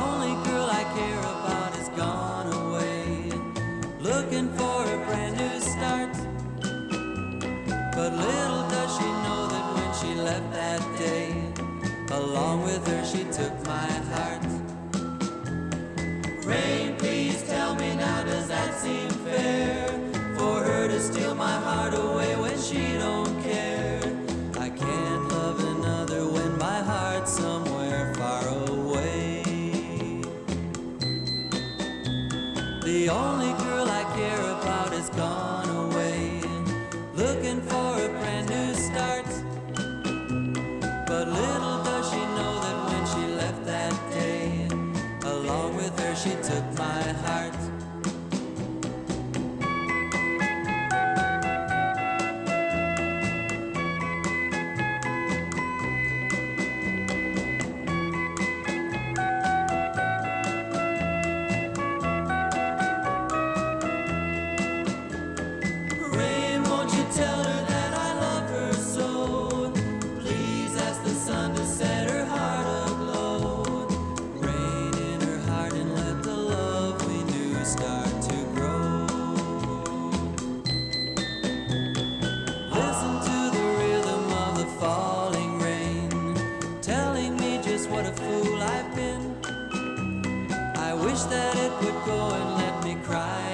only girl I care about has gone away, looking for a brand new start. But little does she know that when she left that day, along with her she took my heart. Rain, please tell me now, does that seem fair? For her to steal my heart away when she don't care. I can't love another when my heart's somewhere far away. The only girl I care about has gone away, looking for a brand new start. But little does she know that when she left that day, along with her she took my heart. Rain, won't you tell her that I love her so? Please ask the sun to set her heart aglow. Rain in her heart and let the love we knew start to grow. Listen to the rhythm of the falling rain, telling me just what a fool I've been. I wish that it would go and let me cry